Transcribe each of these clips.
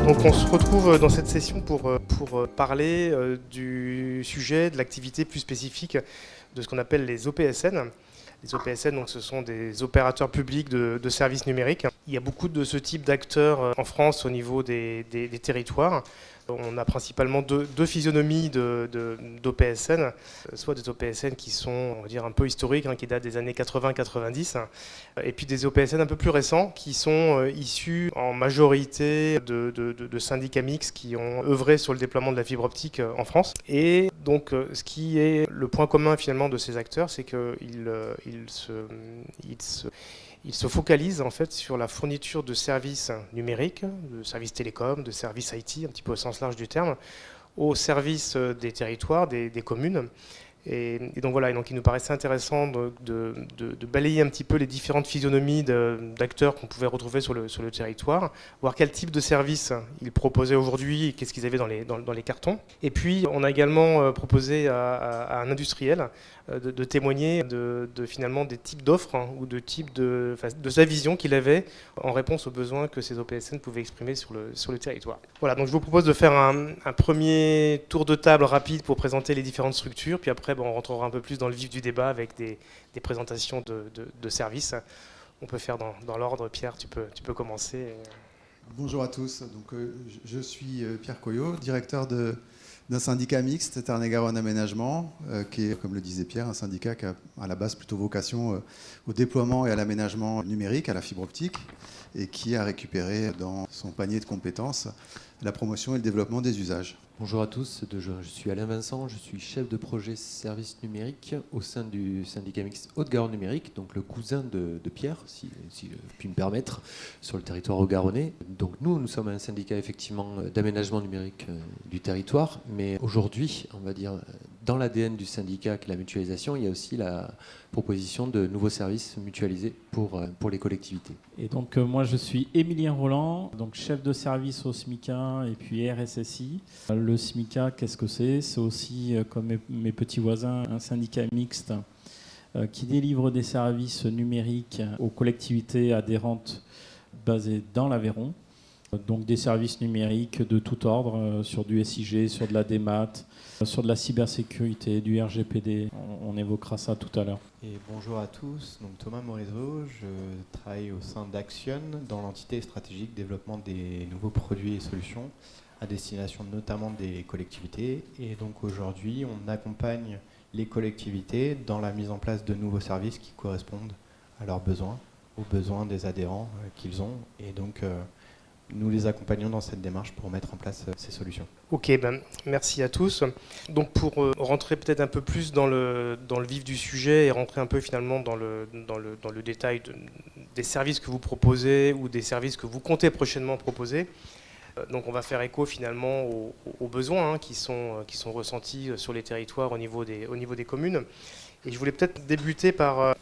Donc on se retrouve dans cette session pour parler du sujet, de l'activité plus spécifique de ce qu'on appelle les OPSN. Les OPSN, donc, ce sont des opérateurs publics de services numériques. Il y a beaucoup de ce type d'acteurs en France au niveau des territoires. On a principalement deux physionomies d'OPSN, soit des OPSN qui sont, on va dire, un peu historiques, qui datent des années 80-90, et puis des OPSN un peu plus récents qui sont issus en majorité de syndicats mixtes qui ont œuvré sur le déploiement de la fibre optique en France. Et donc, ce qui est le point commun finalement de ces acteurs, c'est qu'ils se focalisent en fait sur la fourniture de services numériques, de services télécoms, de services IT, un petit peu au sens large du terme, au service des territoires, des communes. Et donc voilà, et donc il nous paraissait intéressant de balayer un petit peu les différentes physionomies d'acteurs qu'on pouvait retrouver sur le territoire, voir quel type de services ils proposaient aujourd'hui et qu'est-ce qu'ils avaient dans les cartons. Et puis on a également proposé à un industriel de témoigner finalement des types d'offres ou de sa vision qu'il avait en réponse aux besoins que ces OPSN pouvaient exprimer sur le territoire. Voilà, donc je vous propose de faire un premier tour de table rapide pour présenter les différentes structures, puis après on rentrera un peu plus dans le vif du débat avec des présentations de services. On peut faire dans l'ordre. Pierre, tu peux commencer. Bonjour à tous. Donc, je suis Pierre Coyot, directeur d'un syndicat mixte, Tarn-et-Garonne Aménagement, qui est, comme le disait Pierre, un syndicat qui a à la base plutôt vocation au déploiement et à l'aménagement numérique, à la fibre optique, et qui a récupéré dans son panier de compétences la promotion et le développement des usages. Bonjour à tous, je suis Alain Vincent, je suis chef de projet service numérique au sein du syndicat mixte Haute-Garonne Numérique, donc le cousin de Pierre, si je puis me permettre, sur le territoire haut-garonnais. Donc nous sommes un syndicat effectivement d'aménagement numérique du territoire, mais aujourd'hui, on va dire, dans l'ADN du syndicat, qui est la mutualisation, il y a aussi la proposition de nouveaux services mutualisés pour les collectivités. Et donc moi je suis Émilien Roland, donc chef de service au SMICA et puis RSSI. Le SMICA, qu'est-ce que c'est ? C'est aussi, comme mes petits voisins, un syndicat mixte qui délivre des services numériques aux collectivités adhérentes basées dans l'Aveyron. Donc des services numériques de tout ordre, sur du SIG, sur de la démat, sur de la cybersécurité, du RGPD. On évoquera ça tout à l'heure. Et bonjour à tous, donc Thomas Morisot, je travaille au sein d'Action dans l'entité stratégique développement des nouveaux produits et solutions à destination notamment des collectivités. Et donc aujourd'hui, on accompagne les collectivités dans la mise en place de nouveaux services qui correspondent à leurs besoins, aux besoins des adhérents qu'ils ont. Et donc nous les accompagnons dans cette démarche pour mettre en place ces solutions. Ok, merci à tous. Donc pour rentrer peut-être un peu plus dans le vif du sujet et rentrer un peu finalement dans le détail des services que vous proposez ou des services que vous comptez prochainement proposer. Donc on va faire écho finalement aux besoins qui sont ressentis sur les territoires au niveau des communes. Et je voulais peut-être débuter par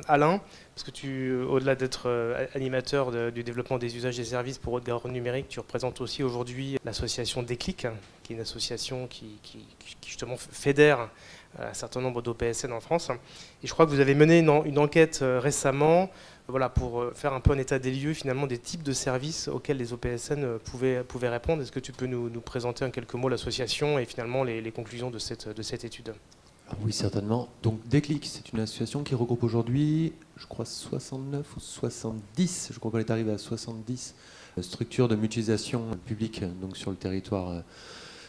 Alain, parce que au-delà d'être animateur du développement des usages et services pour Haute-Garonne Numérique, tu représentes aussi aujourd'hui l'association Déclic, qui est une association qui justement fédère un certain nombre d'OPSN en France. Et je crois que vous avez mené une enquête récemment pour faire un peu un état des lieux finalement des types de services auxquels les OPSN pouvaient répondre. Est-ce que tu peux nous présenter en quelques mots l'association et finalement les conclusions de cette étude ? Oui, certainement. Donc Déclic, c'est une association qui regroupe aujourd'hui, je crois, 69 ou 70, je crois qu'on est arrivé à 70 structures de mutualisation publique donc sur le territoire,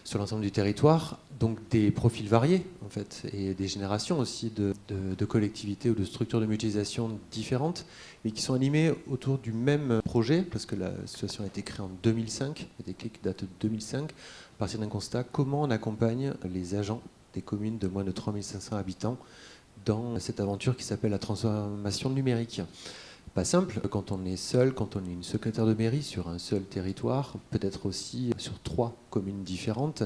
sur l'ensemble du territoire, donc des profils variés en fait, et des générations aussi de collectivités ou de structures de mutualisation différentes, mais qui sont animées autour du même projet, parce que l'association a été créée en 2005, et Déclic date de 2005, à partir d'un constat, comment on accompagne les agents des communes de moins de 3500 habitants dans cette aventure qui s'appelle la transformation numérique. Pas simple quand on est seul, quand on est une secrétaire de mairie sur un seul territoire, peut-être aussi sur 3 communes différentes,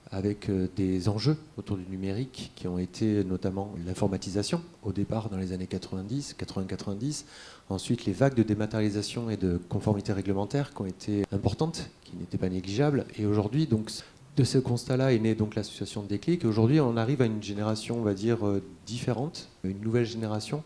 avec des enjeux autour du numérique qui ont été notamment l'informatisation au départ dans les années 80-90, ensuite les vagues de dématérialisation et de conformité réglementaire qui ont été importantes, qui n'étaient pas négligeables, et aujourd'hui donc de ce constat-là est née donc l'association Déclic. Aujourd'hui, on arrive à une génération, on va dire, différente, une nouvelle génération,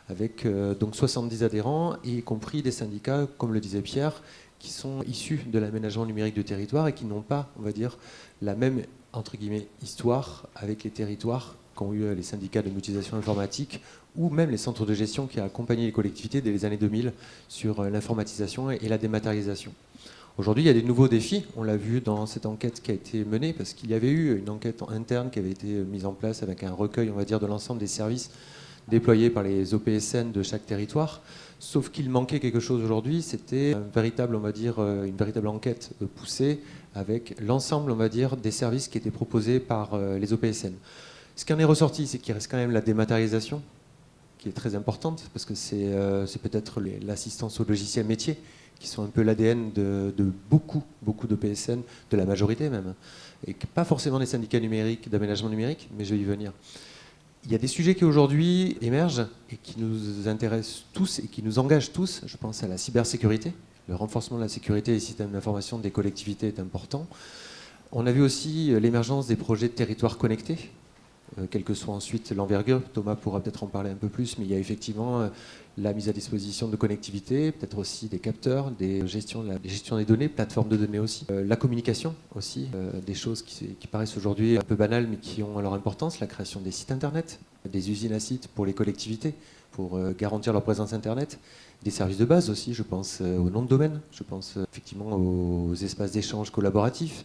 avec donc 70 adhérents, y compris des syndicats, comme le disait Pierre, qui sont issus de l'aménagement numérique de territoire et qui n'ont pas, on va dire, la même, entre guillemets, histoire avec les territoires qu'ont eu les syndicats de mutualisation informatique ou même les centres de gestion qui ont accompagné les collectivités dès les années 2000 sur l'informatisation et la dématérialisation. Aujourd'hui, il y a des nouveaux défis. On l'a vu dans cette enquête qui a été menée, parce qu'il y avait eu une enquête interne qui avait été mise en place avec un recueil, on va dire, de l'ensemble des services déployés par les OPSN de chaque territoire. Sauf qu'il manquait quelque chose aujourd'hui, c'était une véritable enquête poussée avec l'ensemble, on va dire, des services qui étaient proposés par les OPSN. Ce qui en est ressorti, c'est qu'il reste quand même la dématérialisation, qui est très importante, parce que c'est peut-être l'assistance au logiciel métier, qui sont un peu l'ADN de beaucoup d'OPSN, de la majorité même, et pas forcément des syndicats numériques, d'aménagement numérique, mais je vais y venir. Il y a des sujets qui aujourd'hui émergent et qui nous intéressent tous et qui nous engagent tous. Je pense à la cybersécurité. Le renforcement de la sécurité des systèmes d'information des collectivités est important. On a vu aussi l'émergence des projets de territoires connectés, quelle que soit ensuite l'envergure. Thomas pourra peut-être en parler un peu plus, mais il y a effectivement la mise à disposition de connectivité, peut-être aussi des capteurs, des gestions des données, plateformes de données aussi, la communication aussi, des choses qui paraissent aujourd'hui un peu banales mais qui ont leur importance, la création des sites internet, des usines à sites pour les collectivités, pour garantir leur présence internet, des services de base aussi, je pense au nom de domaine, je pense effectivement aux espaces d'échange collaboratifs.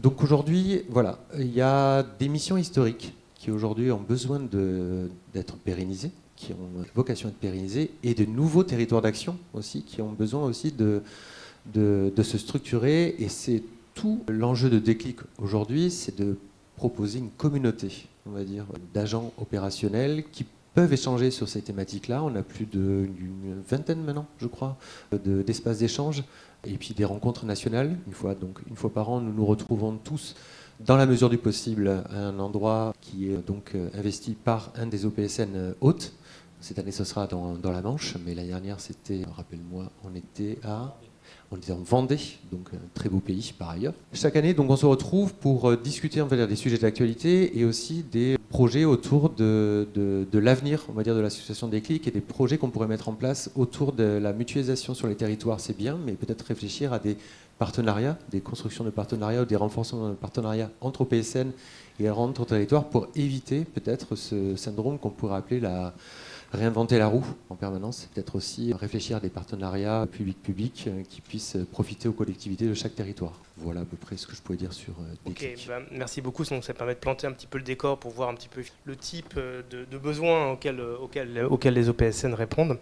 Donc aujourd'hui, voilà, il y a des missions historiques qui aujourd'hui ont besoin d'être pérennisées, qui ont vocation à être pérennisées, et de nouveaux territoires d'action aussi, qui ont besoin aussi de se structurer. Et c'est tout l'enjeu de Déclic aujourd'hui, c'est de proposer une communauté, on va dire, d'agents opérationnels qui peuvent échanger sur ces thématiques-là. On a plus d'une vingtaine maintenant, je crois, d'espaces d'échange. Et puis des rencontres nationales, une fois par an, nous nous retrouvons tous dans la mesure du possible à un endroit qui est donc investi par un des OPSN hôtes. Cette année, ce sera dans la Manche, mais l'année dernière, c'était, rappelle-moi, on était en Vendée, donc un très beau pays par ailleurs. Chaque année, donc, on se retrouve pour discuter, on va dire, des sujets d'actualité et aussi des projets autour de l'avenir, on va dire, de l'association Déclic et des projets qu'on pourrait mettre en place autour de la mutualisation sur les territoires, c'est bien, mais peut-être réfléchir à des partenariats, des constructions de partenariats ou des renforcements de partenariats entre OPSN et entre territoires pour éviter peut-être ce syndrome qu'on pourrait appeler réinventer la roue en permanence, peut-être aussi réfléchir à des partenariats public-public qui puissent profiter aux collectivités de chaque territoire. Voilà à peu près ce que je pouvais dire sur Déclic. Ok, merci beaucoup. Donc ça permet de planter un petit peu le décor pour voir un petit peu le type de besoins auxquels les OPSN répondent.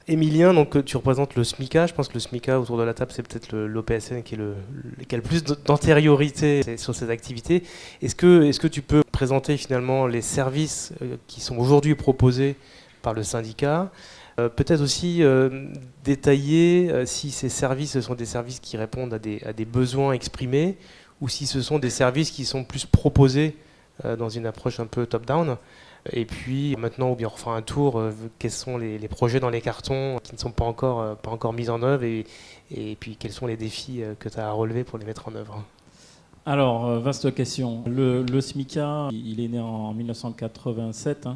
Émilien, donc tu représentes le SMICA. Je pense que le SMICA autour de la table, c'est peut-être l'OPSN qui a le plus d'antériorité sur ces activités. Est-ce que tu peux présenter finalement les services qui sont aujourd'hui proposés par le syndicat, peut-être aussi détailler si ces services ce sont des services qui répondent à des besoins exprimés ou si ce sont des services qui sont plus proposés dans une approche un peu top-down. Et puis maintenant, on refera un tour, quels sont les projets dans les cartons qui ne sont pas encore mis en œuvre et puis quels sont les défis que tu as à relever pour les mettre en œuvre. Alors, vaste question. Le SMICA, il est né en 1987.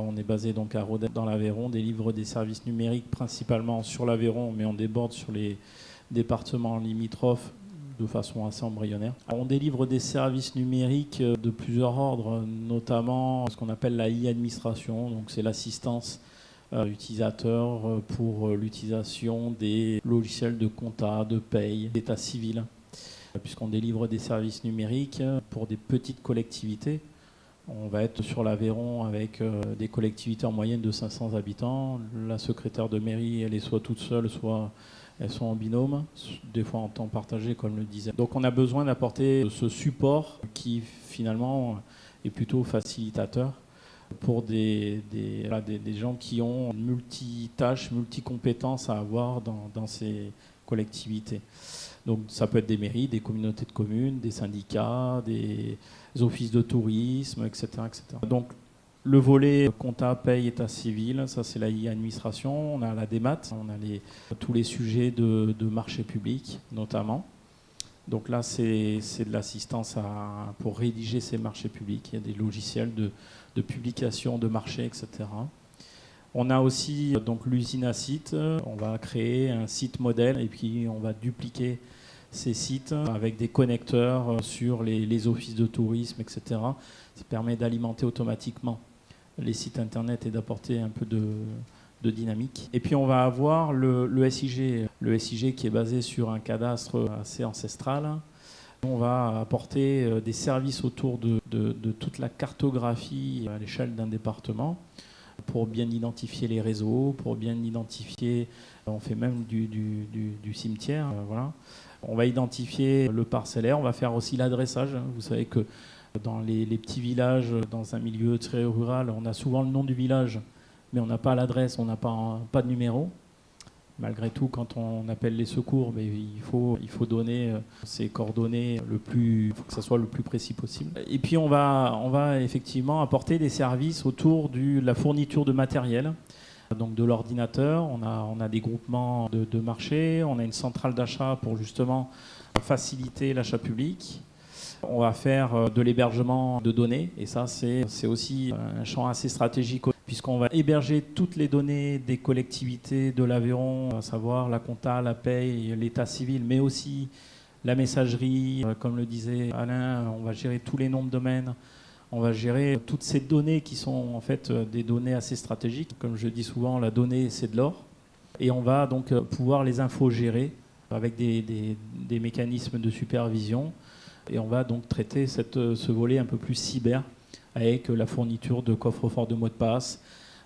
On est basé donc à Rodez dans l'Aveyron, délivre des services numériques principalement sur l'Aveyron, mais on déborde sur les départements limitrophes de façon assez embryonnaire. On délivre des services numériques de plusieurs ordres, notamment ce qu'on appelle la e-administration, donc c'est l'assistance utilisateur pour l'utilisation des logiciels de compta, de paye, d'état civil, puisqu'on délivre des services numériques pour des petites collectivités. On va être sur l'Aveyron avec des collectivités en moyenne de 500 habitants. La secrétaire de mairie, elle est soit toute seule, soit elles sont en binôme, des fois en temps partagé, comme le disait. Donc on a besoin d'apporter ce support qui finalement est plutôt facilitateur pour des gens qui ont multitâches, multicompétences à avoir dans ces collectivités. Donc ça peut être des mairies, des communautés de communes, des syndicats, des offices de tourisme, etc., etc. Donc le volet compta, paye, état civil, ça c'est la e-administration. On a la démat, on a tous les sujets de marché public notamment. Donc là c'est de l'assistance pour rédiger ces marchés publics. Il y a des logiciels de publication de marché, etc. On a aussi donc l'usine à sites. On va créer un site modèle et puis on va dupliquer ces sites avec des connecteurs sur les offices de tourisme, etc. Ça permet d'alimenter automatiquement les sites internet et d'apporter un peu de dynamique. Et puis on va avoir le SIG. Le SIG qui est basé sur un cadastre assez ancestral. On va apporter des services autour de toute la cartographie à l'échelle d'un département pour bien identifier les réseaux, pour bien identifier, on fait même du cimetière, voilà. On va identifier le parcellaire, on va faire aussi l'adressage. Vous savez que dans les petits villages, dans un milieu très rural, on a souvent le nom du village, mais on n'a pas l'adresse, on n'a pas de numéro. Malgré tout, quand on appelle les secours, mais il faut donner ces coordonnées il faut que ça soit le plus précis possible. Et puis on va effectivement apporter des services autour de la fourniture de matériel, donc de l'ordinateur. On a des groupements de marché, on a une centrale d'achat pour justement faciliter l'achat public. On va faire de l'hébergement de données, et ça c'est aussi un champ assez stratégique, puisqu'on va héberger toutes les données des collectivités de l'Aveyron, à savoir la compta, la paye, l'état civil, mais aussi la messagerie. Comme le disait Alain, on va gérer tous les noms de domaines, on va gérer toutes ces données qui sont en fait des données assez stratégiques. Comme je dis souvent, la donnée c'est de l'or, et on va donc pouvoir les infogérer avec des mécanismes de supervision. Et on va donc traiter ce volet un peu plus cyber avec la fourniture de coffres-forts de mots de passe,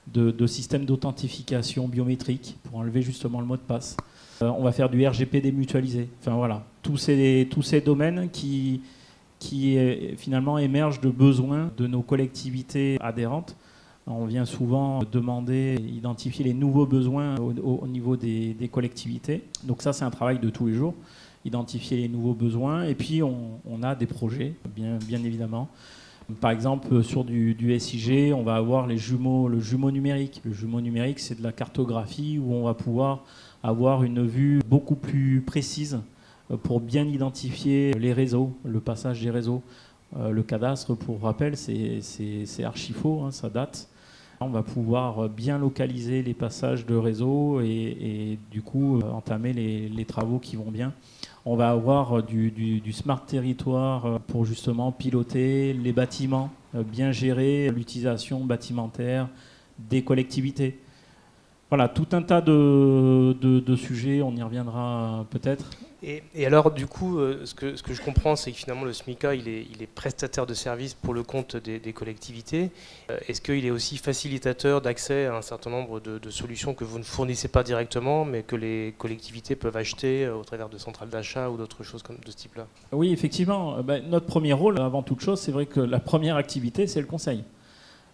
de systèmes d'authentification biométrique pour enlever justement le mot de passe. On va faire du RGPD mutualisé. Enfin voilà, tous ces domaines qui finalement émergent de besoins de nos collectivités adhérentes. On vient souvent identifier les nouveaux besoins au niveau des collectivités. Donc ça, c'est un travail de tous les jours. Identifier les nouveaux besoins, et puis on a des projets, bien évidemment. Par exemple, sur du SIG, on va avoir le jumeau numérique. Le jumeau numérique, c'est de la cartographie où on va pouvoir avoir une vue beaucoup plus précise pour bien identifier les réseaux, le passage des réseaux. Le cadastre, pour rappel, c'est archi faux, ça date. On va pouvoir bien localiser les passages de réseau et du coup entamer les travaux qui vont bien. On va avoir du smart territoire pour justement piloter les bâtiments, bien gérer l'utilisation bâtimentaire des collectivités. Voilà, tout un tas de sujets, on y reviendra peut-être. Et alors, du coup, ce que je comprends, c'est que finalement, le SMICA, il est prestataire de services pour le compte des collectivités. Est-ce qu'il est aussi facilitateur d'accès à un certain nombre de solutions que vous ne fournissez pas directement, mais que les collectivités peuvent acheter au travers de centrales d'achat ou d'autres choses de ce type-là? Oui, effectivement. Notre premier rôle, avant toute chose, c'est vrai que la première activité, c'est le conseil.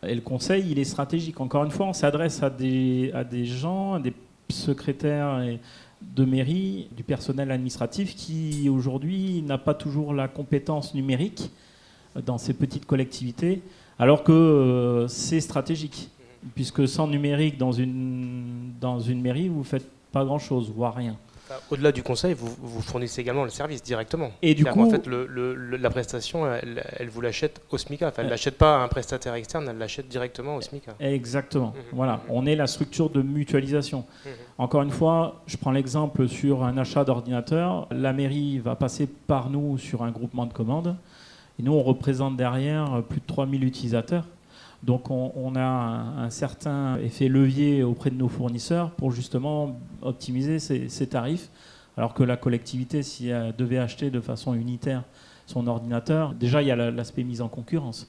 Et le conseil, il est stratégique. Encore une fois, on s'adresse à des gens, à des secrétaires de mairie, du personnel administratif qui aujourd'hui n'a pas toujours la compétence numérique dans ces petites collectivités, alors que c'est stratégique, puisque sans numérique dans une mairie, vous ne faites pas grand-chose, voire rien. Au-delà du conseil, vous fournissez également le service directement. Et du coup, en fait, la prestation, elle vous l'achète au SMICA. Enfin, elle ne l'achète pas à un prestataire externe, elle l'achète directement au SMICA. Exactement. Voilà, on est la structure de mutualisation. Encore une fois, je prends l'exemple sur un achat d'ordinateur. La mairie va passer par nous sur un groupement de commandes. Et nous, on représente derrière plus de 3000 utilisateurs. Donc on a un certain effet levier auprès de nos fournisseurs pour justement optimiser ces tarifs. Alors que la collectivité, si elle devait acheter de façon unitaire son ordinateur, déjà il y a l'aspect mise en concurrence.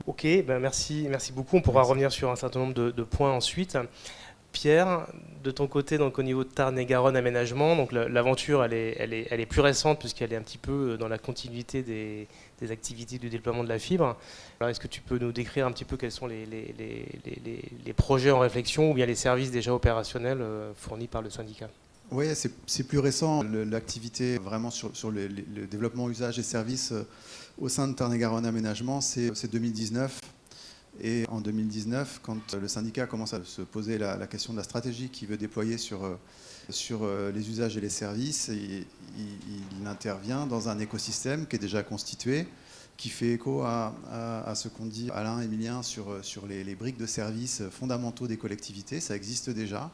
Ok, merci beaucoup. On pourra revenir sur un certain nombre de points ensuite. Pierre, de ton côté, donc au niveau de Tarn-et-Garonne Aménagement, donc l'aventure elle est plus récente puisqu'elle est un petit peu dans la continuité des activités du déploiement de la fibre. Alors est-ce que tu peux nous décrire un petit peu quels sont les projets en réflexion ou bien les services déjà opérationnels fournis par le syndicat? Oui, c'est plus récent. L'activité vraiment sur le développement, usage et services au sein de Tarn-et-Garonne Aménagement, c'est 2019. Et en 2019, quand le syndicat commence à se poser la question de la stratégie qu'il veut déployer sur les usages et les services, il intervient dans un écosystème qui est déjà constitué, qui fait écho à ce qu'ont dit Alain et Emilien sur les briques de services fondamentaux des collectivités. Ça existe déjà.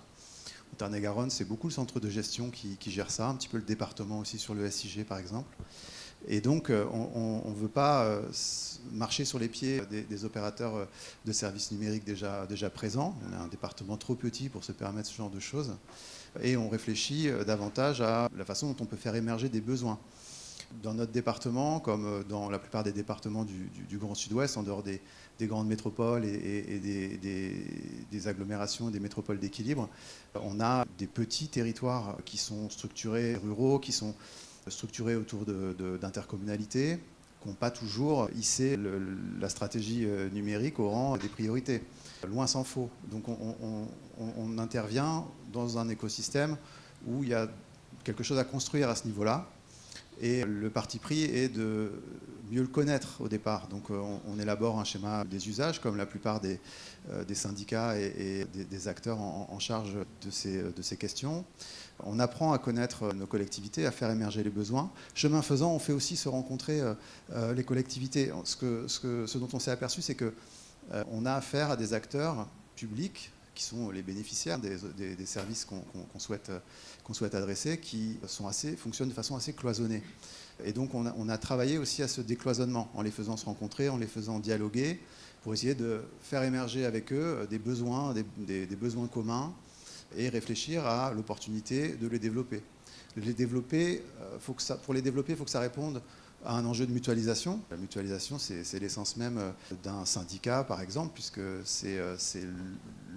Au Tarn-et-Garonne, c'est beaucoup le centre de gestion qui gère ça, un petit peu le département aussi sur le SIG par exemple. Et donc, on ne veut pas marcher sur les pieds des opérateurs de services numériques déjà présents. On a un département trop petit pour se permettre ce genre de choses. Et on réfléchit davantage à la façon dont on peut faire émerger des besoins. Dans notre département, comme dans la plupart des départements du Grand Sud-Ouest, en dehors des grandes métropoles et des agglomérations, des métropoles d'équilibre, on a des petits territoires qui sont structurés, ruraux, qui sont structurés autour d'intercommunalités, qui n'ont pas toujours hissé la stratégie numérique au rang des priorités. Loin s'en faut. Donc on intervient dans un écosystème où il y a quelque chose à construire à ce niveau-là. Et le parti pris est de mieux le connaître au départ. Donc on élabore un schéma des usages, comme la plupart des syndicats et des acteurs en charge de ces questions. On apprend à connaître nos collectivités, à faire émerger les besoins. Chemin faisant, on fait aussi se rencontrer les collectivités. Ce dont on s'est aperçu, c'est qu'on a affaire à des acteurs publics qui sont les bénéficiaires des services qu'on souhaite adresser, qui fonctionnent de façon assez cloisonnée. Et donc on a travaillé aussi à ce décloisonnement, en les faisant se rencontrer, en les faisant dialoguer, pour essayer de faire émerger avec eux des besoins, des besoins communs, et réfléchir à l'opportunité de les développer. Pour les développer, il faut que ça réponde à un enjeu de mutualisation. La mutualisation, c'est l'essence même d'un syndicat, par exemple, puisque c'est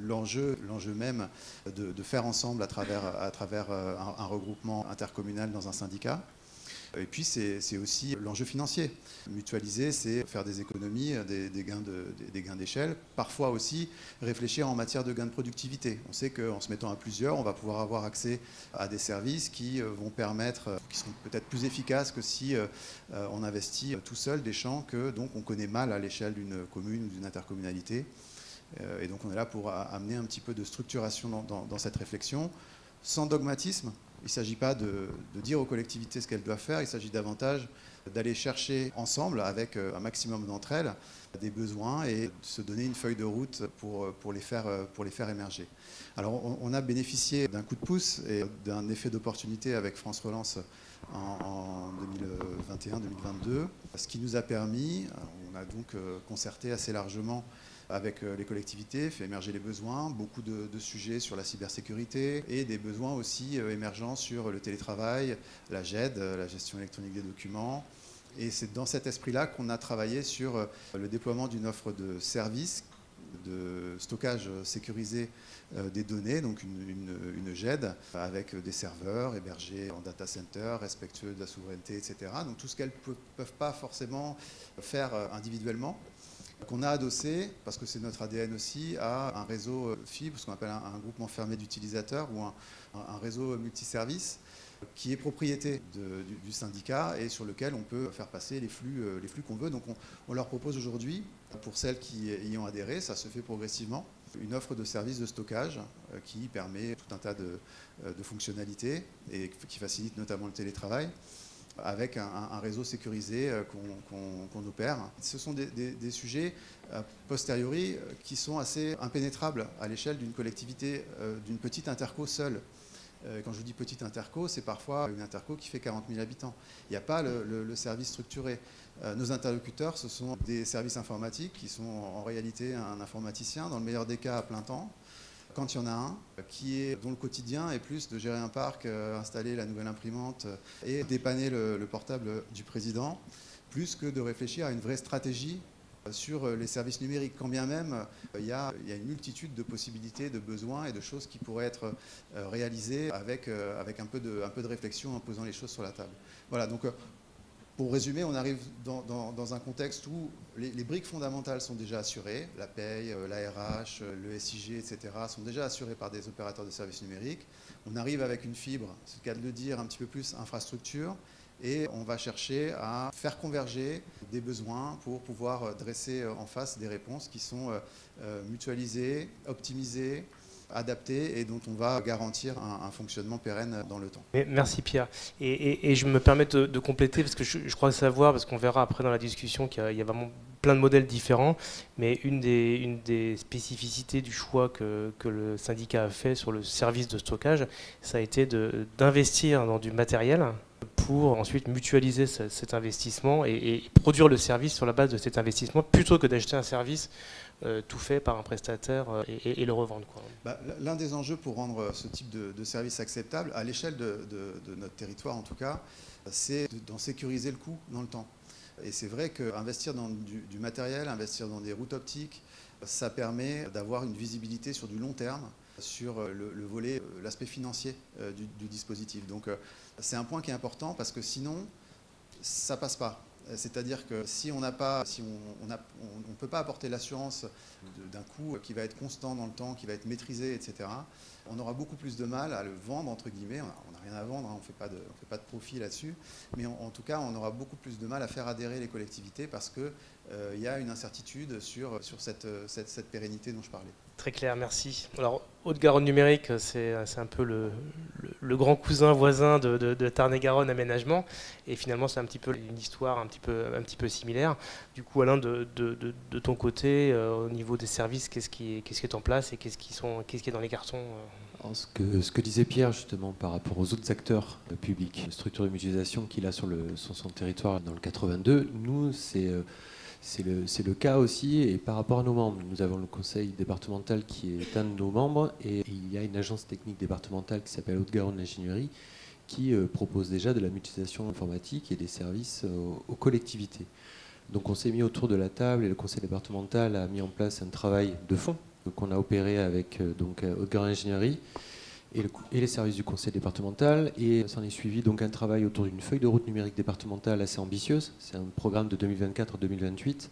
l'enjeu même de faire ensemble à travers un regroupement intercommunal dans un syndicat. Et puis c'est aussi l'enjeu financier. Mutualiser, c'est faire des économies, des gains d'échelle. Parfois aussi réfléchir en matière de gains de productivité. On sait qu'en se mettant à plusieurs, on va pouvoir avoir accès à des services qui vont qui seront peut-être plus efficaces que si on investit tout seul des champs que donc on connaît mal à l'échelle d'une commune ou d'une intercommunalité. Et donc on est là pour amener un petit peu de structuration dans cette réflexion, sans dogmatisme. Il ne s'agit pas de dire aux collectivités ce qu'elles doivent faire, il s'agit davantage d'aller chercher ensemble, avec un maximum d'entre elles, des besoins et de se donner une feuille de route pour les faire émerger. Alors on a bénéficié d'un coup de pouce et d'un effet d'opportunité avec France Relance en 2021-2022, ce qui nous a permis, on a donc concerté assez largement avec les collectivités, fait émerger les besoins, beaucoup de sujets sur la cybersécurité et des besoins aussi émergents sur le télétravail, la GED, la gestion électronique des documents. Et c'est dans cet esprit-là qu'on a travaillé sur le déploiement d'une offre de services de stockage sécurisé des données, donc une GED avec des serveurs hébergés en data center, respectueux de la souveraineté, etc. Donc tout ce qu'elles ne peuvent pas forcément faire individuellement, qu'on a adossé, parce que c'est notre ADN aussi, à un réseau fibre, ce qu'on appelle un groupement fermé d'utilisateurs ou un réseau multiservice qui est propriété du syndicat et sur lequel on peut faire passer les flux qu'on veut. Donc on leur propose aujourd'hui, pour celles qui y ont adhéré, ça se fait progressivement, une offre de services de stockage qui permet tout un tas de fonctionnalités et qui facilite notamment le télétravail, avec un réseau sécurisé qu'on opère. Ce sont des sujets a posteriori qui sont assez impénétrables à l'échelle d'une collectivité, d'une petite interco seule. Quand je vous dis petite interco, c'est parfois une interco qui fait 40 000 habitants. Il n'y a pas le service structuré. Nos interlocuteurs, ce sont des services informatiques qui sont en réalité un informaticien, dans le meilleur des cas à plein temps, quand il y en a un, dont le quotidien est plus de gérer un parc, installer la nouvelle imprimante et dépanner le portable du président, plus que de réfléchir à une vraie stratégie sur les services numériques, quand bien même il y a une multitude de possibilités, de besoins et de choses qui pourraient être réalisées avec un peu de réflexion en posant les choses sur la table. Voilà, donc pour résumer, on arrive dans un contexte où les briques fondamentales sont déjà assurées, la paye, l'ARH, le SIG, etc., sont déjà assurées par des opérateurs de services numériques. On arrive avec une fibre, c'est le cas de le dire, un petit peu plus infrastructure, et on va chercher à faire converger des besoins pour pouvoir dresser en face des réponses qui sont mutualisées, optimisées, adapté et dont on va garantir un fonctionnement pérenne dans le temps. Merci Pierre. Et je me permets de compléter, parce que je crois savoir, parce qu'on verra après dans la discussion qu'il y a vraiment plein de modèles différents, mais une des spécificités du choix que le syndicat a fait sur le service de stockage, ça a été d'investir dans du matériel pour ensuite mutualiser cet investissement et produire le service sur la base de cet investissement, plutôt que d'acheter un service tout fait par un prestataire et le revendre, quoi. L'un des enjeux pour rendre ce type de service acceptable, à l'échelle de notre territoire en tout cas, c'est d'en sécuriser le coût dans le temps. Et c'est vrai qu'investir dans du matériel, investir dans des routes optiques, ça permet d'avoir une visibilité sur du long terme, sur le volet, l'aspect financier du dispositif. Donc c'est un point qui est important parce que sinon, ça passe pas. C'est-à-dire que si on ne peut pas apporter l'assurance d'un coût qui va être constant dans le temps, qui va être maîtrisé, etc., on aura beaucoup plus de mal à le vendre, entre guillemets. On n'a rien à vendre, hein, on ne fait pas de profit là-dessus. Mais en tout cas, on aura beaucoup plus de mal à faire adhérer les collectivités parce qu'il y a une incertitude sur cette pérennité dont je parlais. Très clair, merci. Alors, Haute-Garonne numérique, c'est un peu le grand cousin voisin de Tarn-et-Garonne Aménagement. Et finalement, c'est un petit peu une histoire un petit peu similaire. Du coup, Alain, de ton côté, au niveau des services, qu'est-ce qui est en place et qu'est-ce qui est dans les cartons Alors, ce que disait Pierre, justement, par rapport aux autres acteurs publics, structures de mutualisation qu'il a sur son territoire dans le 82, nous, c'est le cas aussi, et par rapport à nos membres. Nous avons le conseil départemental qui est un de nos membres, et il y a une agence technique départementale qui s'appelle Haute-Garonne Ingénierie, qui propose déjà de la mutualisation informatique et des services aux collectivités. Donc on s'est mis autour de la table, et le conseil départemental a mis en place un travail de fond qu'on a opéré avec Haute-Garonne Ingénierie et les services du conseil départemental, et s'en est suivi donc un travail autour d'une feuille de route numérique départementale assez ambitieuse. C'est un programme de 2024-2028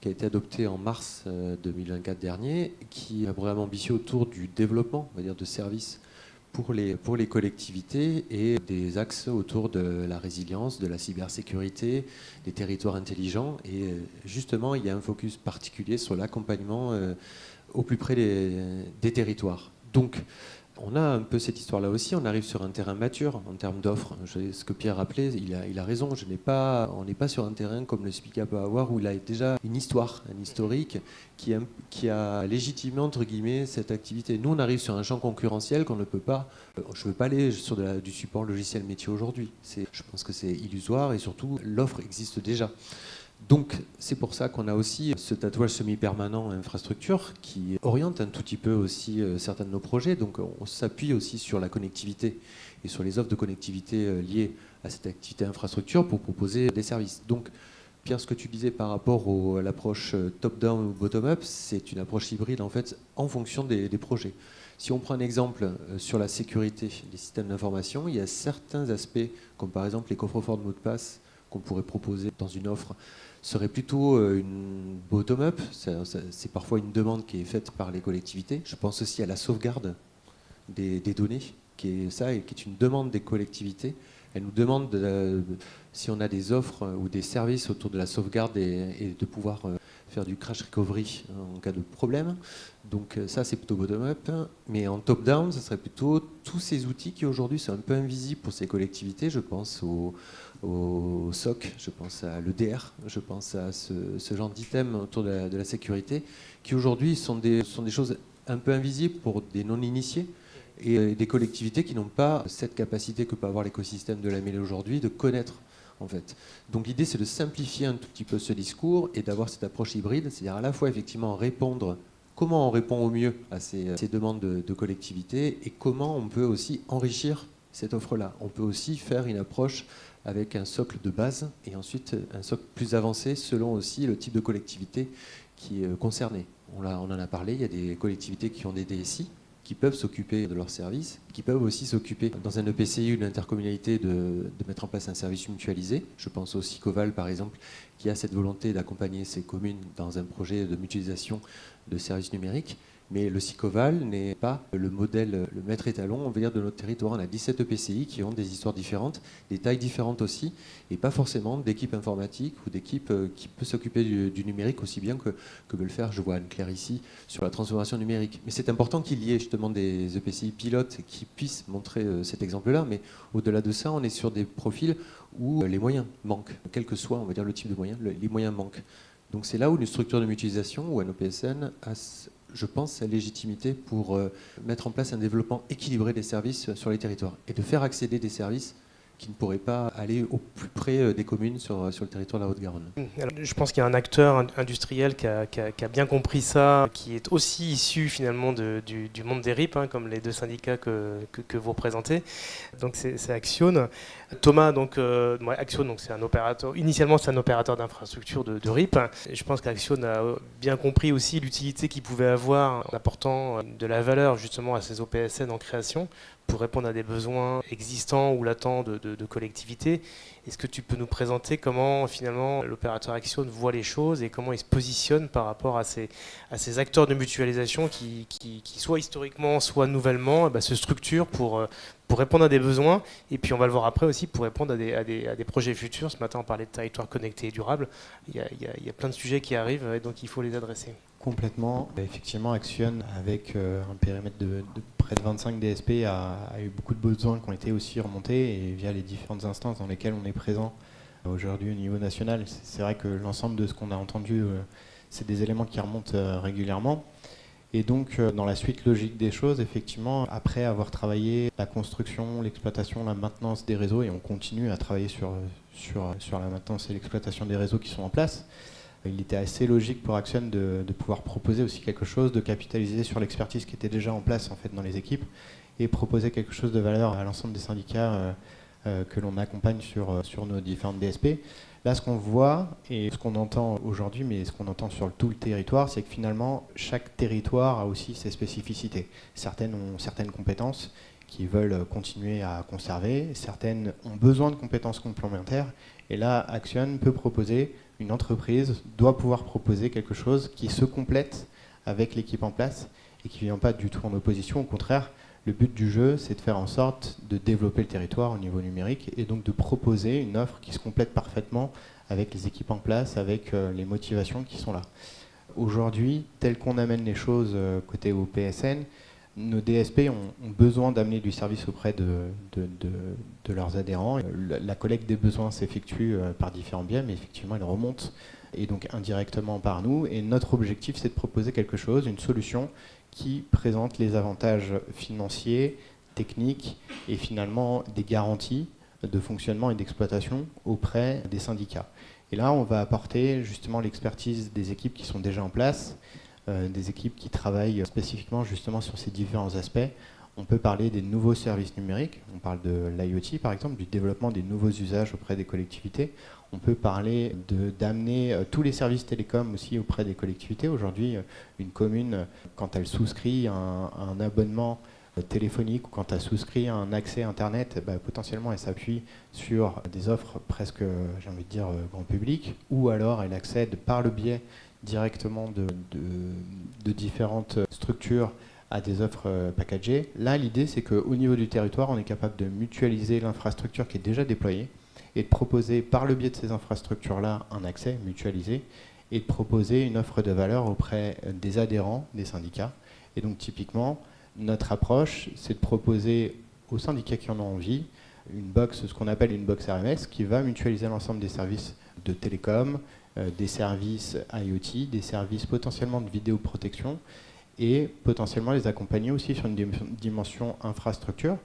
qui a été adopté en mars 2024 dernier, qui est un programme ambitieux autour du développement, on va dire, de services pour les collectivités et des axes autour de la résilience, de la cybersécurité, des territoires intelligents. Et justement, il y a un focus particulier sur l'accompagnement au plus près des territoires. Donc, on a un peu cette histoire-là aussi. On arrive sur un terrain mature en termes d'offres. Ce que Pierre rappelait, il a raison. On n'est pas sur un terrain comme le SMICA peut avoir, où il a déjà une histoire, un historique qui a légitimé, entre guillemets, cette activité. Nous, on arrive sur un champ concurrentiel qu'on ne peut pas. Je ne veux pas aller sur du support logiciel métier aujourd'hui. Je pense que c'est illusoire, et surtout, l'offre existe déjà. Donc c'est pour ça qu'on a aussi ce tatouage semi-permanent infrastructure qui oriente un tout petit peu aussi certains de nos projets. Donc on s'appuie aussi sur la connectivité et sur les offres de connectivité liées à cette activité infrastructure pour proposer des services. Donc Pierre, ce que tu disais par rapport à l'approche top-down ou bottom-up, c'est une approche hybride en fait en fonction des projets. Si on prend un exemple sur la sécurité des systèmes d'information, il y a certains aspects comme par exemple les coffres-forts de mots de passe qu'on pourrait proposer dans une offre serait plutôt une bottom-up. C'est parfois une demande qui est faite par les collectivités. Je pense aussi à la sauvegarde des données, qui est une demande des collectivités. Elles nous demandent si on a des offres ou des services autour de la sauvegarde et de pouvoir faire du crash recovery en cas de problème. Donc ça, c'est plutôt bottom-up. Mais en top-down, ça serait plutôt tous ces outils qui aujourd'hui sont un peu invisibles pour ces collectivités. Je pense au SOC, je pense à l'EDR, je pense à ce genre d'items autour de la sécurité, qui aujourd'hui sont des choses un peu invisibles pour des non-initiés et des collectivités qui n'ont pas cette capacité que peut avoir l'écosystème de la mêlée aujourd'hui de connaître, en fait. Donc l'idée, c'est de simplifier un tout petit peu ce discours et d'avoir cette approche hybride, c'est-à-dire à la fois effectivement comment on répond au mieux à ces demandes de collectivités et comment on peut aussi enrichir cette offre-là. On peut aussi faire une approche avec un socle de base et ensuite un socle plus avancé selon aussi le type de collectivité qui est concerné. On en a parlé, il y a des collectivités qui ont des DSI qui peuvent s'occuper de leurs services, qui peuvent aussi s'occuper dans un EPCI ou une intercommunalité de mettre en place un service mutualisé. Je pense au Sicoval par exemple, qui a cette volonté d'accompagner ses communes dans un projet de mutualisation de services numériques. Mais le SICOVAL n'est pas le modèle, le maître étalon, on va dire, de notre territoire. On a 17 EPCI qui ont des histoires différentes, des tailles différentes aussi, et pas forcément d'équipe informatique ou d'équipe qui peut s'occuper du numérique aussi bien que veut le faire, je vois Anne-Claire ici, sur la transformation numérique. Mais c'est important qu'il y ait justement des EPCI pilotes qui puissent montrer cet exemple-là, mais au-delà de ça, on est sur des profils où les moyens manquent, quel que soit, on va dire, le type de moyens, les moyens manquent. Donc c'est là où une structure de mutualisation ou un OPSN a, je pense, sa légitimité pour mettre en place un développement équilibré des services sur les territoires et de faire accéder des services qui ne pourraient pas aller au plus près des communes sur le territoire de la Haute-Garonne. Alors, je pense qu'il y a un acteur industriel qui a bien compris ça, qui est aussi issu finalement du monde des RIP, comme les deux syndicats que vous représentez. Donc c'est Axione. Thomas, donc Axione, donc c'est un opérateur. Initialement, c'est un opérateur d'infrastructure de RIP. Je pense qu'Axione a bien compris aussi l'utilité qu'il pouvait avoir en apportant de la valeur justement à ces OPSN en création, pour répondre à des besoins existants ou latents de collectivités. Est-ce que tu peux nous présenter comment finalement l'opérateur Axione voit les choses et comment il se positionne par rapport à ces acteurs de mutualisation qui soit historiquement, soit nouvellement, se structurent pour répondre à des besoins, et puis on va le voir après aussi pour répondre à des projets futurs. Ce matin on parlait de territoire connecté et durable. Il y a plein de sujets qui arrivent et donc il faut les adresser. Complètement. Effectivement, Axione, avec un périmètre de près de 25 DSP, a eu beaucoup de besoins qui ont été aussi remontés, et via les différentes instances dans lesquelles on est présent aujourd'hui au niveau national. C'est vrai que l'ensemble de ce qu'on a entendu, c'est des éléments qui remontent régulièrement. Et donc, dans la suite logique des choses, effectivement, après avoir travaillé la construction, l'exploitation, la maintenance des réseaux, et on continue à travailler sur la maintenance et l'exploitation des réseaux qui sont en place, il était assez logique pour Axione de pouvoir proposer aussi quelque chose, de capitaliser sur l'expertise qui était déjà en place en fait dans les équipes, et proposer quelque chose de valeur à l'ensemble des syndicats que l'on accompagne sur nos différentes DSP. Là, ce qu'on voit et ce qu'on entend aujourd'hui, mais ce qu'on entend sur tout le territoire, c'est que finalement, chaque territoire a aussi ses spécificités. Certaines ont certaines compétences qui veulent continuer à conserver, certaines ont besoin de compétences complémentaires, et là, Axione peut proposer, une entreprise doit pouvoir proposer quelque chose qui se complète avec l'équipe en place et qui ne vient pas du tout en opposition. Au contraire, le but du jeu, c'est de faire en sorte de développer le territoire au niveau numérique et donc de proposer une offre qui se complète parfaitement avec les équipes en place, avec les motivations qui sont là. Aujourd'hui, tel qu'on amène les choses côté OPSN, nos DSP ont besoin d'amener du service auprès de leurs adhérents. La collecte des besoins s'effectue par différents biais, mais effectivement, elle remonte et donc indirectement par nous. Et notre objectif, c'est de proposer quelque chose, une solution qui présente les avantages financiers, techniques et finalement des garanties de fonctionnement et d'exploitation auprès des syndicats. Et là, on va apporter justement l'expertise des équipes qui sont déjà en place, des équipes qui travaillent spécifiquement justement sur ces différents aspects. On peut parler des nouveaux services numériques, on parle de l'IoT par exemple, du développement des nouveaux usages auprès des collectivités. On peut parler d'amener tous les services télécoms aussi auprès des collectivités. Aujourd'hui, une commune, quand elle souscrit un abonnement téléphonique ou quand elle souscrit un accès Internet, potentiellement elle s'appuie sur des offres presque, j'ai envie de dire, grand public, ou alors elle accède par le biais directement de différentes structures à des offres packagées. Là, l'idée, c'est qu'au niveau du territoire, on est capable de mutualiser l'infrastructure qui est déjà déployée et de proposer par le biais de ces infrastructures-là un accès mutualisé et de proposer une offre de valeur auprès des adhérents, des syndicats. Et donc, typiquement, notre approche, c'est de proposer aux syndicats qui en ont envie une box, ce qu'on appelle une box RMS, qui va mutualiser l'ensemble des services de télécom, des services IoT, des services potentiellement de vidéoprotection et potentiellement les accompagner aussi sur une dimension infrastructure.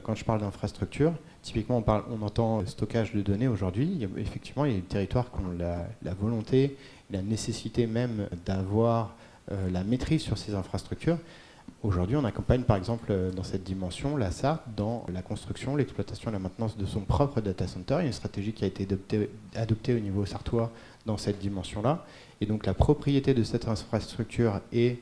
Quand je parle d'infrastructure, typiquement on entend stockage de données aujourd'hui. Effectivement, il y a des territoires qui ont la volonté, la nécessité même d'avoir la maîtrise sur ces infrastructures. Aujourd'hui, on accompagne par exemple dans cette dimension la SART dans la construction, l'exploitation et la maintenance de son propre data center. Il y a une stratégie qui a été adoptée au niveau sartois dans cette dimension-là. Et donc la propriété de cette infrastructure est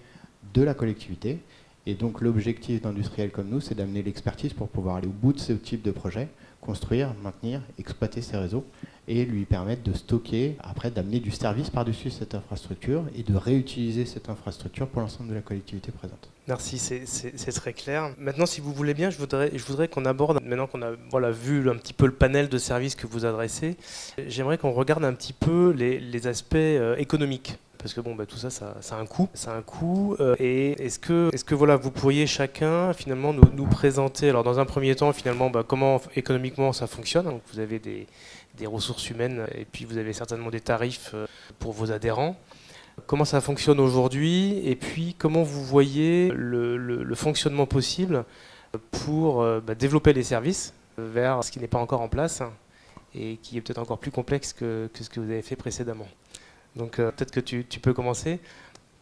de la collectivité. Et donc l'objectif d'industriels comme nous, c'est d'amener l'expertise pour pouvoir aller au bout de ce type de projet, construire, maintenir, exploiter ces réseaux. et lui permettre de stocker, après d'amener du service par-dessus cette infrastructure et de réutiliser cette infrastructure pour l'ensemble de la collectivité présente. Merci, c'est très clair. Maintenant, si vous voulez bien, je voudrais qu'on aborde, maintenant qu'on a vu un petit peu le panel de services que vous adressez, j'aimerais qu'on regarde un petit peu les aspects économiques. Parce que tout ça, ça a un coût. Et est-ce que voilà, vous pourriez chacun finalement nous présenter, alors dans un premier temps finalement, comment économiquement ça fonctionne. Donc vous avez des ressources humaines et puis vous avez certainement des tarifs pour vos adhérents. Comment ça fonctionne aujourd'hui et puis comment vous voyez le fonctionnement possible pour développer les services vers ce qui n'est pas encore en place et qui est peut-être encore plus complexe que ce que vous avez fait précédemment. Donc peut-être que tu peux commencer.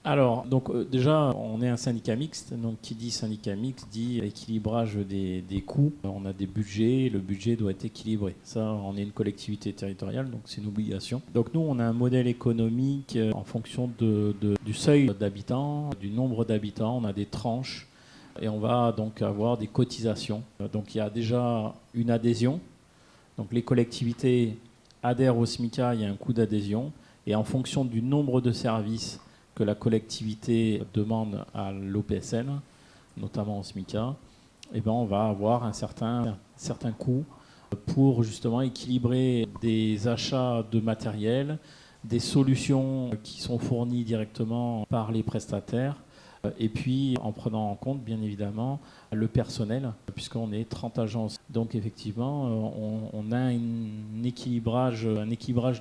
Alors, déjà, on est un syndicat mixte. Donc, qui dit syndicat mixte dit équilibrage des coûts. On a des budgets, le budget doit être équilibré. Ça, on est une collectivité territoriale, donc c'est une obligation. Donc, nous, on a un modèle économique en fonction du seuil d'habitants, du nombre d'habitants. On a des tranches et on va donc avoir des cotisations. Donc, il y a déjà une adhésion. Donc, les collectivités adhèrent au SMICA, il y a un coût d'adhésion. Et en fonction du nombre de services que la collectivité demande à l'OPSN, notamment au SMICA, on va avoir un certain coût pour justement équilibrer des achats de matériel, des solutions qui sont fournies directement par les prestataires, et puis en prenant en compte bien évidemment le personnel, puisqu'on est 30 agences. Donc effectivement, on a un équilibrage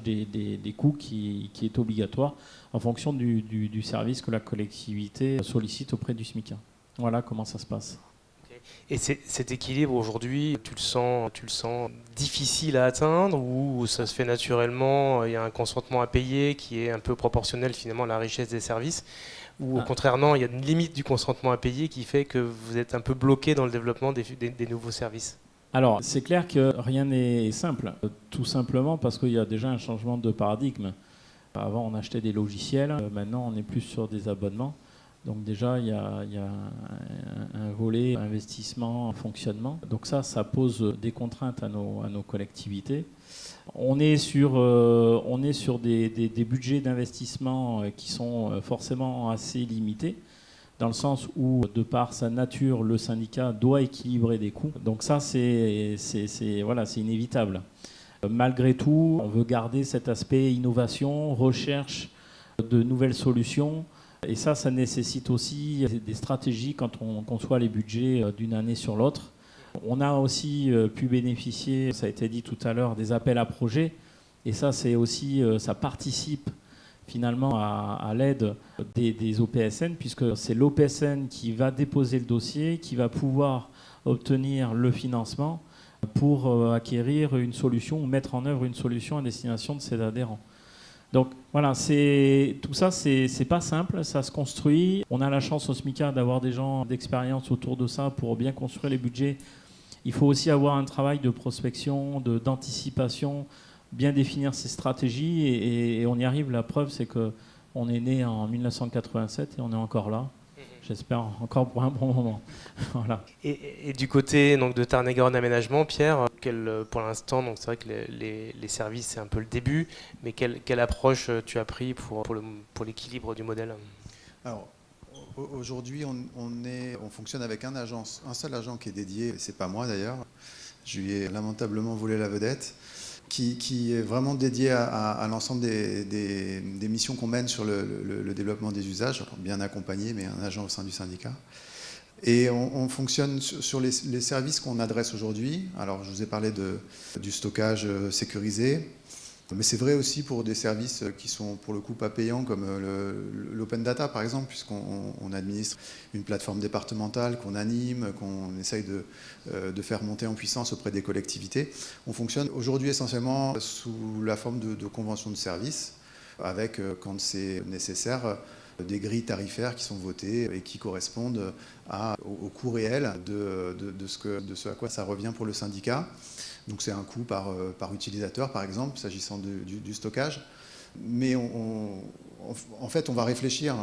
des coûts qui est obligatoire en fonction du service que la collectivité sollicite auprès du SMICA. Voilà comment ça se passe. Et cet équilibre aujourd'hui, tu le sens difficile à atteindre ou ça se fait naturellement, il y a un consentement à payer qui est un peu proportionnel finalement à la richesse des services, ou au contraire non, il y a une limite du consentement à payer qui fait que vous êtes un peu bloqué dans le développement des nouveaux services? Alors, c'est clair que rien n'est simple, tout simplement parce qu'il y a déjà un changement de paradigme. Avant, on achetait des logiciels, maintenant on est plus sur des abonnements. Donc déjà, il y a un volet investissement, fonctionnement. Donc ça pose des contraintes à nos collectivités. On est sur des budgets d'investissement qui sont forcément assez limités, dans le sens où, de par sa nature, le syndicat doit équilibrer des coûts. Donc ça, c'est inévitable. Malgré tout, on veut garder cet aspect innovation, recherche de nouvelles solutions. Et ça nécessite aussi des stratégies quand on conçoit les budgets d'une année sur l'autre. On a aussi pu bénéficier, ça a été dit tout à l'heure, des appels à projets. Et ça, ça participe finalement à l'aide des OPSN, puisque c'est l'OPSN qui va déposer le dossier, qui va pouvoir obtenir le financement pour acquérir une solution ou mettre en œuvre une solution à destination de ses adhérents. Donc voilà, tout ça, c'est pas simple, ça se construit. On a la chance au SMICA d'avoir des gens d'expérience autour de ça pour bien construire les budgets. Il faut aussi avoir un travail de prospection, d'anticipation, bien définir ses stratégies et on y arrive. La preuve, c'est qu'on est né en 1987 et on est encore là. J'espère encore pour un bon moment. Voilà. Et du côté donc, de Tarn-et-Garonne Aménagement, Pierre, pour l'instant, donc c'est vrai que les services, c'est un peu le début, mais quelle approche tu as pris pour l'équilibre du modèle? Alors, aujourd'hui, on fonctionne avec un seul agent qui est dédié, et c'est pas moi d'ailleurs, je lui ai lamentablement volé la vedette, qui est vraiment dédié à l'ensemble des missions qu'on mène sur le développement des usages, alors bien accompagné, mais un agent au sein du syndicat. Et on fonctionne sur les services qu'on adresse aujourd'hui. Alors, je vous ai parlé du stockage sécurisé, mais c'est vrai aussi pour des services qui sont pour le coup pas payants, comme l'open data par exemple, puisqu'on administre une plateforme départementale qu'on anime, qu'on essaye de faire monter en puissance auprès des collectivités. On fonctionne aujourd'hui essentiellement sous la forme de conventions de services, avec, quand c'est nécessaire, des grilles tarifaires qui sont votées et qui correspondent au coût réel de ce à quoi ça revient pour le syndicat. Donc c'est un coût par utilisateur, par exemple, s'agissant du stockage. Mais en fait, on va réfléchir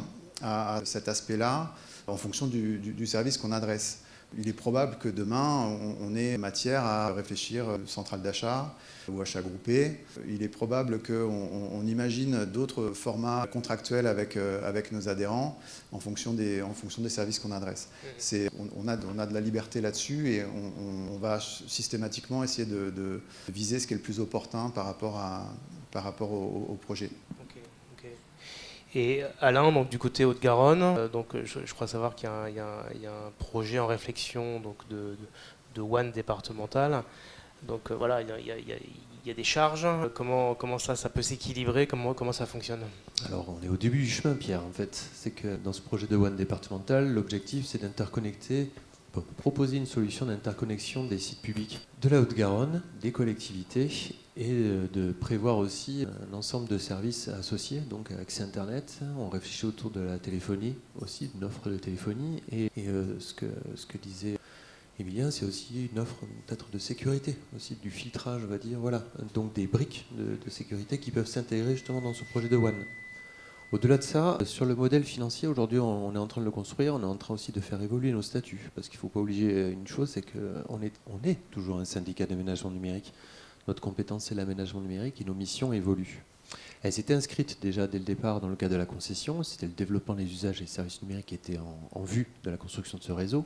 à cet aspect-là en fonction du service qu'on adresse. Il est probable que demain, on ait matière à réfléchir centrale d'achat ou achat groupé. Il est probable qu'on imagine d'autres formats contractuels avec nos adhérents en fonction des services qu'on adresse. On a de la liberté là-dessus et on va systématiquement essayer de viser ce qui est le plus opportun par rapport au projet. Et Alain, donc, du côté Haute-Garonne, je crois savoir qu'il y a un projet en réflexion donc, de WAN départemental. Donc voilà, il y a des charges. Comment ça peut s'équilibrer, comment ça fonctionne? Alors on est au début du chemin, Pierre, en fait. C'est que dans ce projet de WAN départemental, l'objectif c'est proposer une solution d'interconnexion des sites publics de la Haute-Garonne, des collectivités, et de prévoir aussi un ensemble de services associés, donc accès Internet. On réfléchit autour de la téléphonie aussi, une offre de téléphonie, et ce que disait Emilien, c'est aussi une offre peut-être de sécurité, aussi du filtrage, on va dire, voilà. Donc des briques de sécurité qui peuvent s'intégrer justement dans ce projet de WAN. Au-delà de ça, sur le modèle financier, aujourd'hui on est en train de le construire, on est en train aussi de faire évoluer nos statuts, parce qu'il ne faut pas oublier une chose, c'est qu'on est toujours un syndicat d'aménagement numérique. Notre compétence, c'est l'aménagement numérique et nos missions évoluent. Elles étaient inscrites déjà dès le départ dans le cadre de la concession, c'était le développement des usages et services numériques qui étaient en vue de la construction de ce réseau.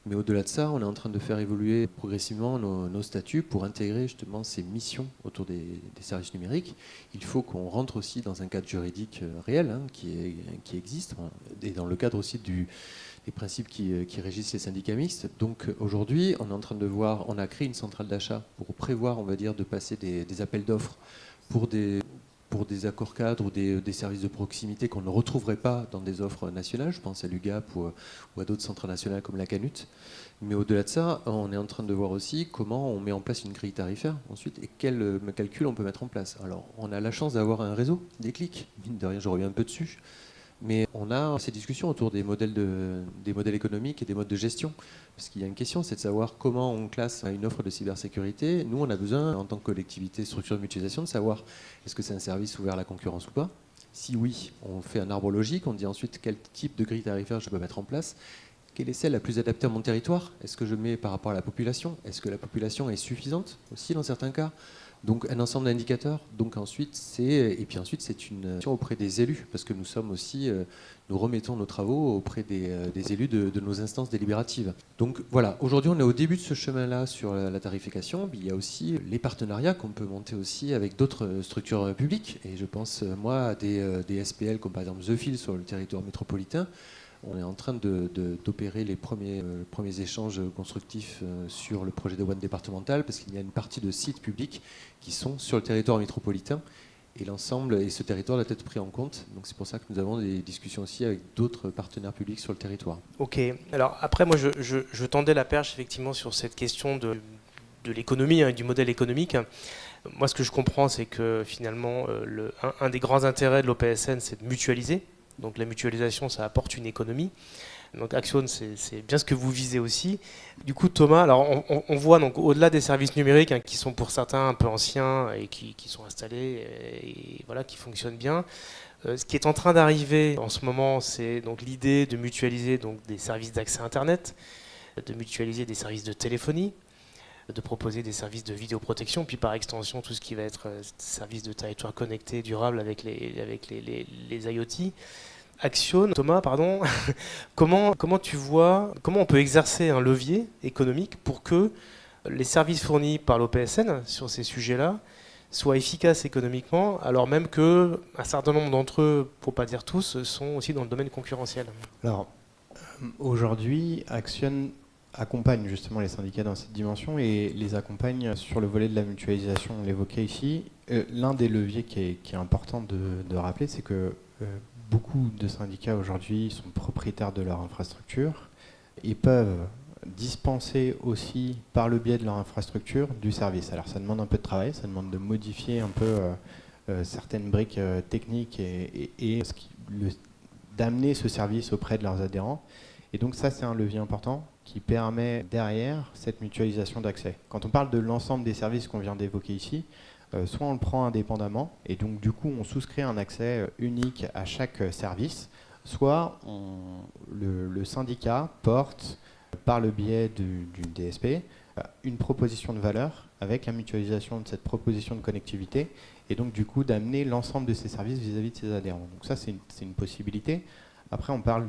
Mais au-delà de ça, on est en train de faire évoluer progressivement nos statuts pour intégrer justement ces missions autour des services numériques. Il faut qu'on rentre aussi dans un cadre juridique réel qui existe, et dans le cadre aussi des principes qui régissent les syndicats mixtes. Donc aujourd'hui, on est en train de voir, on a créé une centrale d'achat pour prévoir, on va dire, de passer des appels d'offres pour des accords cadres ou des services de proximité qu'on ne retrouverait pas dans des offres nationales. Je pense à l'UGAP ou à d'autres centrales nationales comme la Canut. Mais au-delà de ça, on est en train de voir aussi comment on met en place une grille tarifaire ensuite et quel calcul on peut mettre en place. Alors, on a la chance d'avoir un réseau, des clics. Mine de rien, je reviens un peu dessus. Mais on a ces discussions autour des modèles économiques et des modes de gestion. Parce qu'il y a une question, c'est de savoir comment on classe une offre de cybersécurité. Nous, on a besoin, en tant que collectivité, structure de mutualisation, de savoir est-ce que c'est un service ouvert à la concurrence ou pas. Si oui, on fait un arbre logique, on dit ensuite quel type de grille tarifaire je peux mettre en place. Quelle est celle la plus adaptée à mon territoire? Est-ce que je mets par rapport à la population? Est-ce que la population est suffisante aussi dans certains cas? Donc un ensemble d'indicateurs. Donc ensuite c'est une action auprès des élus, parce que nous sommes aussi, nous remettons nos travaux auprès des élus de nos instances délibératives. Donc voilà, aujourd'hui on est au début de ce chemin-là sur la tarification. Il y a aussi les partenariats qu'on peut monter aussi avec d'autres structures publiques. Et je pense moi à des SPL comme par exemple The Fil sur le territoire métropolitain. On est en train d'opérer les premiers échanges constructifs sur le projet de WAN départemental, parce qu'il y a une partie de sites publics qui sont sur le territoire métropolitain, et ce territoire doit être pris en compte. Donc c'est pour ça que nous avons des discussions aussi avec d'autres partenaires publics sur le territoire. Ok, alors après moi je tendais la perche effectivement sur cette question de l'économie, du modèle économique. Moi ce que je comprends, c'est que finalement un des grands intérêts de l'OPSN, c'est de mutualiser. Donc la mutualisation, ça apporte une économie. Donc Axione, c'est bien ce que vous visez aussi. Du coup, Thomas, alors on voit donc au-delà des services numériques qui sont pour certains un peu anciens et qui sont installés et voilà, qui fonctionnent bien. Ce qui est en train d'arriver en ce moment, c'est donc l'idée de mutualiser donc des services d'accès Internet, de mutualiser des services de téléphonie, de proposer des services de vidéoprotection, puis par extension tout ce qui va être services de territoire connecté, durable avec les IoT. Axione, Thomas, pardon, comment tu vois, comment on peut exercer un levier économique pour que les services fournis par l'OPSN sur ces sujets-là soient efficaces économiquement, alors même qu'un certain nombre d'entre eux, pour ne pas dire tous, sont aussi dans le domaine concurrentiel? Alors, aujourd'hui, Axione accompagne justement les syndicats dans cette dimension et les accompagne sur le volet de la mutualisation, on l'évoquait ici. L'un des leviers qui est important de rappeler, c'est que beaucoup de syndicats aujourd'hui sont propriétaires de leur infrastructure et peuvent dispenser aussi par le biais de leur infrastructure du service. Alors ça demande un peu de travail, ça demande de modifier un peu certaines briques techniques et d'amener ce service auprès de leurs adhérents. Et donc ça, c'est un levier important qui permet derrière cette mutualisation d'accès. Quand on parle de l'ensemble des services qu'on vient d'évoquer ici, soit on le prend indépendamment, et donc du coup on souscrit un accès unique à chaque service, soit le syndicat porte par le biais du DSP, une proposition de valeur avec la mutualisation de cette proposition de connectivité et donc du coup d'amener l'ensemble de ces services vis-à-vis de ses adhérents. Donc ça c'est une possibilité. Après on parle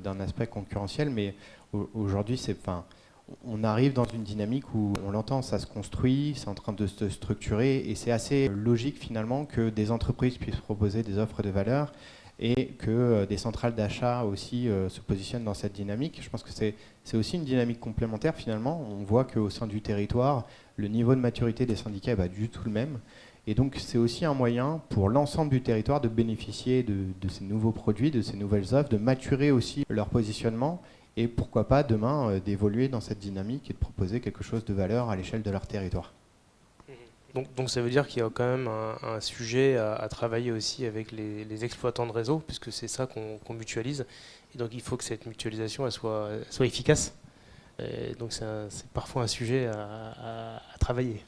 d'un aspect concurrentiel, mais aujourd'hui on arrive dans une dynamique où on l'entend, ça se construit, c'est en train de se structurer et c'est assez logique finalement que des entreprises puissent proposer des offres de valeur et que des centrales d'achat aussi se positionnent dans cette dynamique. Je pense que c'est aussi une dynamique complémentaire finalement. On voit qu'au sein du territoire, le niveau de maturité des syndicats n'est pas du tout le même. Et donc c'est aussi un moyen pour l'ensemble du territoire de bénéficier de ces nouveaux produits, de ces nouvelles offres, de maturer aussi leur positionnement et pourquoi pas demain d'évoluer dans cette dynamique et de proposer quelque chose de valeur à l'échelle de leur territoire. Donc ça veut dire qu'il y a quand même un sujet à travailler aussi avec les exploitants de réseau, puisque c'est ça qu'on mutualise. Et donc il faut que cette mutualisation elle soit efficace. Et donc c'est parfois un sujet à travailler.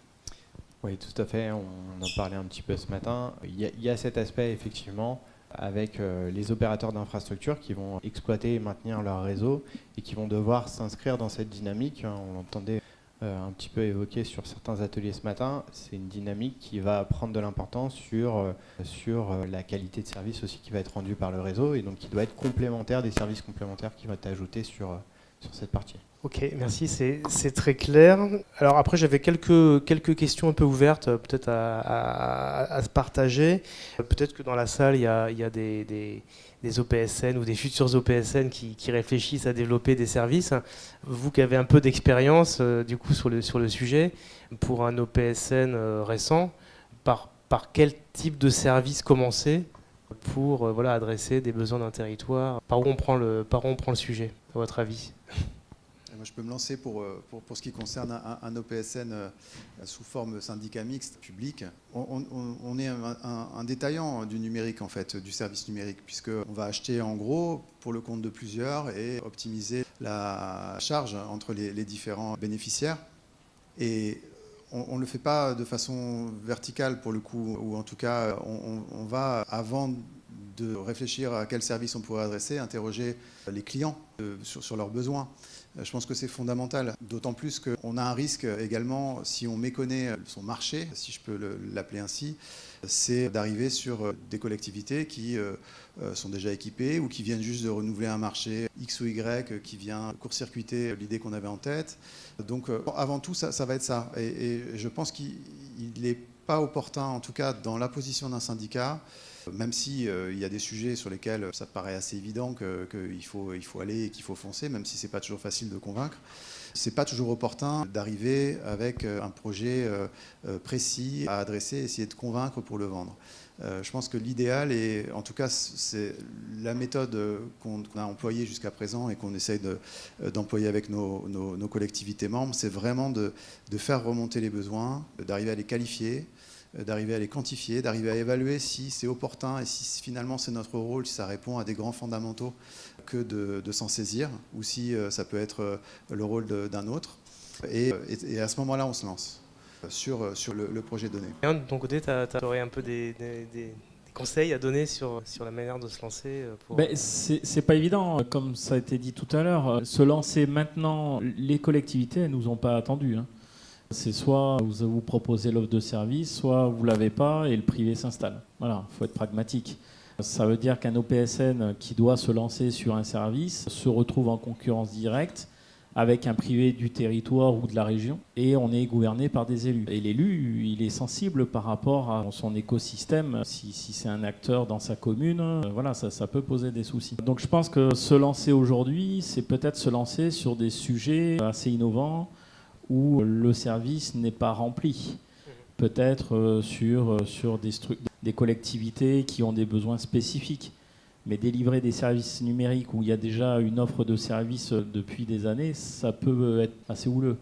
Oui, tout à fait. On en parlait un petit peu ce matin. Il y a cet aspect effectivement avec les opérateurs d'infrastructure qui vont exploiter et maintenir leur réseau et qui vont devoir s'inscrire dans cette dynamique. On l'entendait un petit peu évoqué sur certains ateliers ce matin. C'est une dynamique qui va prendre de l'importance sur la qualité de service aussi qui va être rendue par le réseau et donc qui doit être complémentaire des services complémentaires qui vont être ajoutés sur cette partie. Ok, merci, c'est très clair. Alors après, j'avais quelques questions un peu ouvertes, peut-être à se partager. Peut-être que dans la salle, il y a des OPSN ou des futurs OPSN qui réfléchissent à développer des services. Vous qui avez un peu d'expérience du coup sur le sujet, pour un OPSN récent, par quel type de service commencer pour adresser des besoins d'un territoire? Par où on prend le sujet, à votre avis? Moi, je peux me lancer pour ce qui concerne un OPSN sous forme syndicat mixte public. On est un détaillant du numérique, en fait, du service numérique, puisqu'on va acheter en gros pour le compte de plusieurs et optimiser la charge entre les différents bénéficiaires. Et on ne le fait pas de façon verticale pour le coup, ou en tout cas, on va, avant de réfléchir à quel service on pourrait adresser, interroger les clients sur leurs besoins. Je pense que c'est fondamental, d'autant plus qu'on a un risque également, si on méconnaît son marché, si je peux l'appeler ainsi, c'est d'arriver sur des collectivités qui sont déjà équipées ou qui viennent juste de renouveler un marché X ou Y qui vient court-circuiter l'idée qu'on avait en tête. Donc avant tout, ça va être ça. Et je pense qu'il n'est pas opportun, en tout cas dans la position d'un syndicat, même si il y a des sujets sur lesquels ça paraît assez évident qu'il faut aller et qu'il faut foncer, même si c'est pas toujours facile de convaincre, c'est pas toujours opportun d'arriver avec un projet précis à adresser, essayer de convaincre pour le vendre. Je pense que l'idéal, et en tout cas c'est la méthode qu'on a employée jusqu'à présent et qu'on essaye d'employer avec nos collectivités membres, c'est vraiment de faire remonter les besoins, d'arriver à les qualifier, d'arriver à les quantifier, d'arriver à évaluer si c'est opportun et si finalement c'est notre rôle, si ça répond à des grands fondamentaux, que de s'en saisir, ou si ça peut être le rôle d'un autre. Et à ce moment-là, on se lance sur le projet donné. Et de ton côté, tu aurais un peu des conseils à donner sur la manière de se lancer C'est pas évident, comme ça a été dit tout à l'heure. Se lancer maintenant, les collectivités, elles nous ont pas attendu. C'est soit vous proposez l'offre de service, soit vous ne l'avez pas et le privé s'installe. Voilà, il faut être pragmatique. Ça veut dire qu'un OPSN qui doit se lancer sur un service se retrouve en concurrence directe avec un privé du territoire ou de la région et on est gouverné par des élus. Et l'élu, il est sensible par rapport à son écosystème. Si c'est un acteur dans sa commune, voilà, ça peut poser des soucis. Donc je pense que se lancer aujourd'hui, c'est peut-être se lancer sur des sujets assez innovants où le service n'est pas rempli. Peut-être sur des collectivités qui ont des besoins spécifiques. Mais délivrer des services numériques où il y a déjà une offre de service depuis des années, ça peut être assez houleux.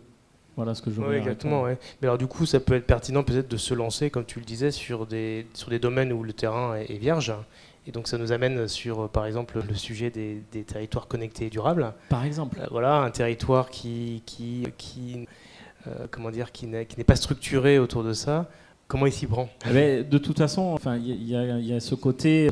Voilà ce que je veux dire. Oui, exactement. Ouais. Mais alors du coup, ça peut être pertinent peut-être de se lancer, comme tu le disais, sur des domaines où le terrain est vierge. Et donc ça nous amène sur, par exemple, le sujet des territoires connectés et durables. Par exemple. Voilà, un territoire comment dire, qui n'est pas structuré autour de ça, peut être Comment il s'y prend? De toute façon, enfin, il y a ce côté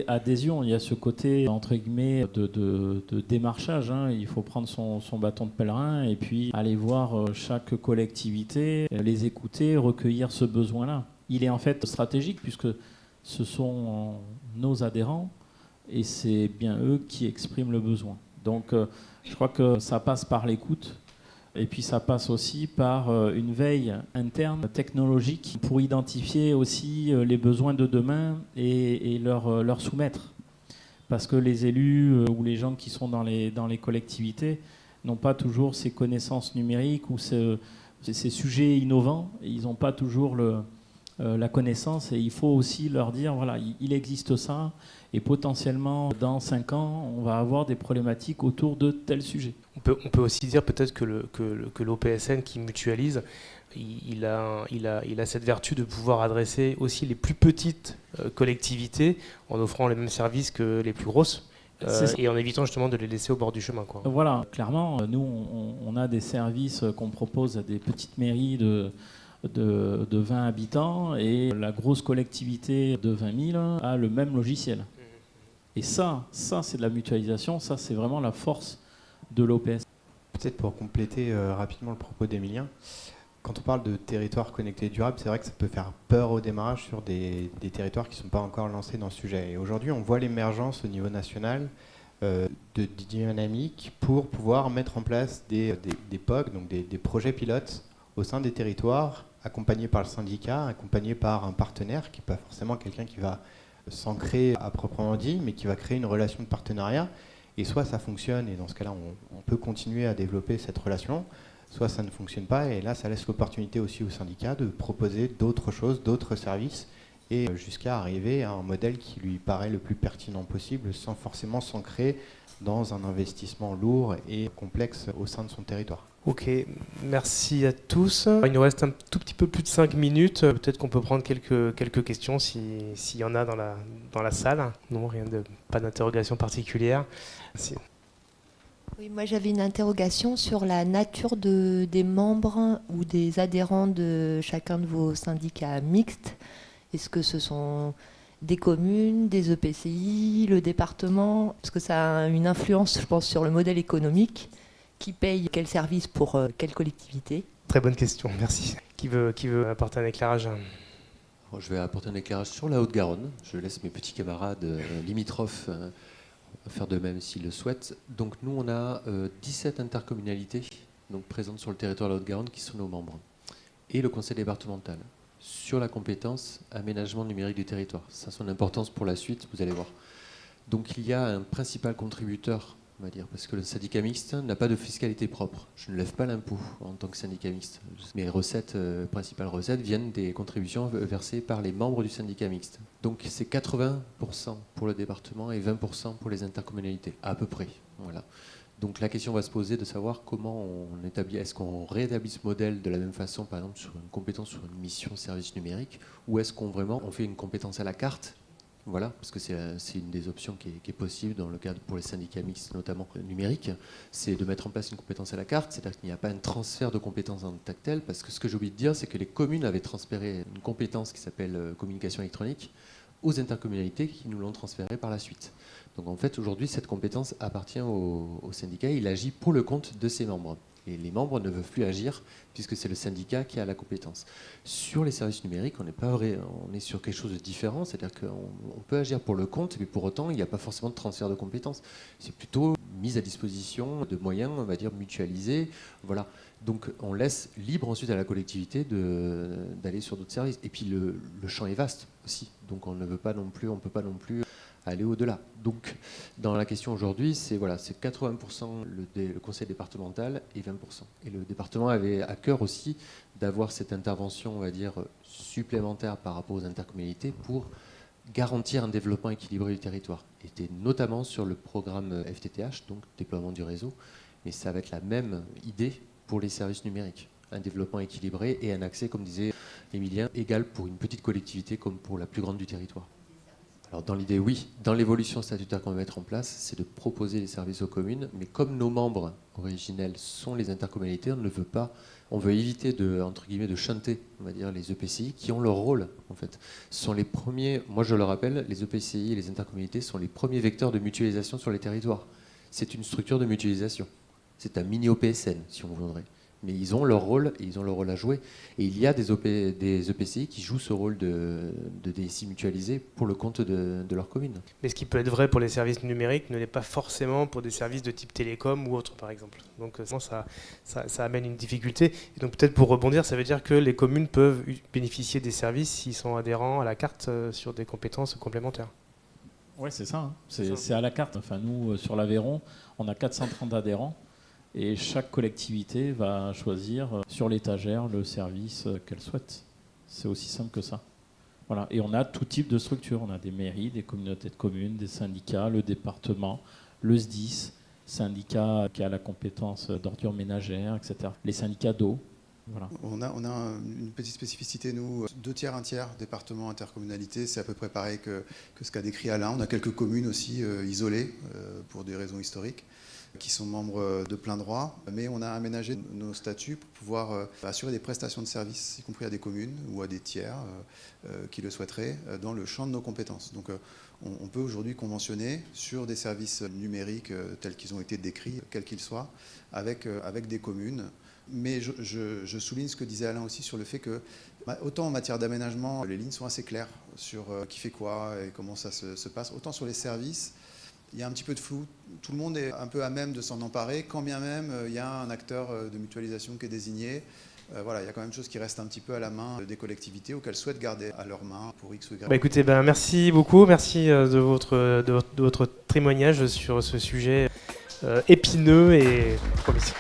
adhésion, il y a ce côté entre guillemets de démarchage. Hein. Il faut prendre son bâton de pèlerin et puis aller voir chaque collectivité, les écouter, recueillir ce besoin-là. Il est en fait stratégique puisque ce sont nos adhérents et c'est bien eux qui expriment le besoin. Donc, je crois que ça passe par l'écoute. Et puis ça passe aussi par une veille interne technologique pour identifier aussi les besoins de demain et leur soumettre. Parce que les élus ou les gens qui sont dans les collectivités n'ont pas toujours ces connaissances numériques ou ces sujets innovants. Ils n'ont pas toujours la connaissance et il faut aussi leur dire, voilà, il existe ça et potentiellement dans 5 ans, on va avoir des problématiques autour de tel sujet. On peut aussi dire peut-être que l'OPSN qui mutualise, il a cette vertu de pouvoir adresser aussi les plus petites collectivités en offrant les mêmes services que les plus grosses. Et en évitant justement de les laisser au bord du chemin, quoi. Voilà, clairement, nous, on a des services qu'on propose à des petites mairies de 20 habitants et la grosse collectivité de 20 000 a le même logiciel. Et ça c'est de la mutualisation, ça c'est vraiment la force de l'OPS. Peut-être pour compléter rapidement le propos d'Emilien, quand on parle de territoire connecté et durable, c'est vrai que ça peut faire peur au démarrage sur des territoires qui ne sont pas encore lancés dans ce sujet. Et aujourd'hui, on voit l'émergence au niveau national de dynamiques pour pouvoir mettre en place des POC, donc des projets pilotes au sein des territoires, accompagnés par le syndicat, accompagnés par un partenaire, qui n'est pas forcément quelqu'un qui va s'ancrer à proprement dit, mais qui va créer une relation de partenariat. Et soit ça fonctionne, et dans ce cas-là, on peut continuer à développer cette relation, soit ça ne fonctionne pas, et là, ça laisse l'opportunité aussi au syndicat de proposer d'autres choses, d'autres services, et jusqu'à arriver à un modèle qui lui paraît le plus pertinent possible, sans forcément s'ancrer dans un investissement lourd et complexe au sein de son territoire. Ok, merci à tous. Il nous reste un tout petit peu plus de 5 minutes. Peut-être qu'on peut prendre quelques questions s'il y en a dans la salle. Non, pas d'interrogation particulière. Merci. Oui, moi j'avais une interrogation sur la nature des membres ou des adhérents de chacun de vos syndicats mixtes. Est-ce que ce sont des communes, des EPCI, le département? Parce que ça a une influence, je pense, sur le modèle économique. Qui paye quel service pour quelle collectivité? Très bonne question, merci. Qui veut apporter un éclairage? Je vais apporter un éclairage sur la Haute-Garonne. Je laisse mes petits camarades limitrophes faire de même s'ils le souhaitent. Donc nous, on a 17 intercommunalités donc, présentes sur le territoire de la Haute-Garonne qui sont nos membres. Et le conseil départemental sur la compétence aménagement numérique du territoire. Ça a son importance pour la suite, vous allez voir. Donc il y a un principal contributeur, on va dire, parce que le syndicat mixte n'a pas de fiscalité propre. Je ne lève pas l'impôt en tant que syndicat mixte. Mes principales recettes viennent des contributions versées par les membres du syndicat mixte. Donc c'est 80% pour le département et 20% pour les intercommunalités, à peu près. Voilà. Donc la question va se poser de savoir comment on établit, est-ce qu'on réétablit ce modèle de la même façon, par exemple sur une compétence, sur une mission service numérique, ou est-ce qu'on fait une compétence à la carte? Voilà, parce que c'est une des options qui est possible dans le cadre pour les syndicats mixtes, notamment numériques, c'est de mettre en place une compétence à la carte, c'est-à-dire qu'il n'y a pas un transfert de compétences en tant que tel, parce que ce que j'ai oublié de dire, c'est que les communes avaient transféré une compétence qui s'appelle communication électronique aux intercommunalités qui nous l'ont transférée par la suite. Donc en fait, aujourd'hui, cette compétence appartient au syndicat, il agit pour le compte de ses membres. Et les membres ne peuvent plus agir puisque c'est le syndicat qui a la compétence. Sur les services numériques, on est sur quelque chose de différent, c'est-à-dire qu'on peut agir pour le compte, mais pour autant, il n'y a pas forcément de transfert de compétences. C'est plutôt mise à disposition de moyens, on va dire, mutualisés. Voilà. Donc on laisse libre ensuite à la collectivité d'aller sur d'autres services. Et puis le champ est vaste aussi, donc on ne peut pas non plus aller au-delà. Donc, dans la question aujourd'hui, c'est 80% le conseil départemental et 20%. Et le département avait à cœur aussi d'avoir cette intervention, on va dire, supplémentaire par rapport aux intercommunalités pour garantir un développement équilibré du territoire. Et c'était notamment sur le programme FTTH, donc déploiement du réseau, mais ça va être la même idée pour les services numériques. Un développement équilibré et un accès, comme disait Emilien, égal pour une petite collectivité comme pour la plus grande du territoire. Alors dans l'idée, oui. Dans l'évolution statutaire qu'on va mettre en place, c'est de proposer les services aux communes. Mais comme nos membres originels sont les intercommunalités, on ne le veut pas. On veut éviter de, entre guillemets, de chanter, on va dire, les EPCI qui ont leur rôle, en fait. Ce sont les premiers, moi je le rappelle, les EPCI et les intercommunalités sont les premiers vecteurs de mutualisation sur les territoires. C'est une structure de mutualisation. C'est un mini OPSN, si on voudrait. Mais ils ont leur rôle et ils ont leur rôle à jouer. Et il y a des EPCI qui jouent ce rôle de DSI mutualisé pour le compte de leur commune. Mais ce qui peut être vrai pour les services numériques ne l'est pas forcément pour des services de type télécom ou autre, par exemple. Donc ça amène une difficulté. Et donc peut-être pour rebondir, ça veut dire que les communes peuvent bénéficier des services s'ils sont adhérents à la carte sur des compétences complémentaires. Oui, c'est ça. Hein. C'est à la carte. Enfin, nous, sur l'Aveyron, on a 430 adhérents. Et chaque collectivité va choisir sur l'étagère le service qu'elle souhaite. C'est aussi simple que ça. Voilà. Et on a tout type de structures. On a des mairies, des communautés de communes, des syndicats, le département, le SDIS, syndicat qui a la compétence d'ordures ménagères, etc. Les syndicats d'eau. Voilà. On a une petite spécificité, nous, 2 tiers, 1 tiers, département, intercommunalité, c'est à peu près pareil que ce qu'a décrit Alain. On a quelques communes aussi isolées pour des raisons historiques, qui sont membres de plein droit, mais on a aménagé nos statuts pour pouvoir assurer des prestations de services, y compris à des communes ou à des tiers qui le souhaiteraient, dans le champ de nos compétences. Donc on peut aujourd'hui conventionner sur des services numériques tels qu'ils ont été décrits, quels qu'ils soient, avec des communes. Mais je souligne ce que disait Alain aussi sur le fait que, autant en matière d'aménagement, les lignes sont assez claires sur qui fait quoi et comment ça se passe, autant sur les services, il y a un petit peu de flou. Tout le monde est un peu à même de s'en emparer, quand bien même il y a un acteur de mutualisation qui est désigné. Voilà, il y a quand même des choses qui restent un petit peu à la main des collectivités ou qu'elles souhaitent garder à leur main pour X ou Y. Écoutez, merci beaucoup. Merci de votre témoignage sur ce sujet épineux et prometteur.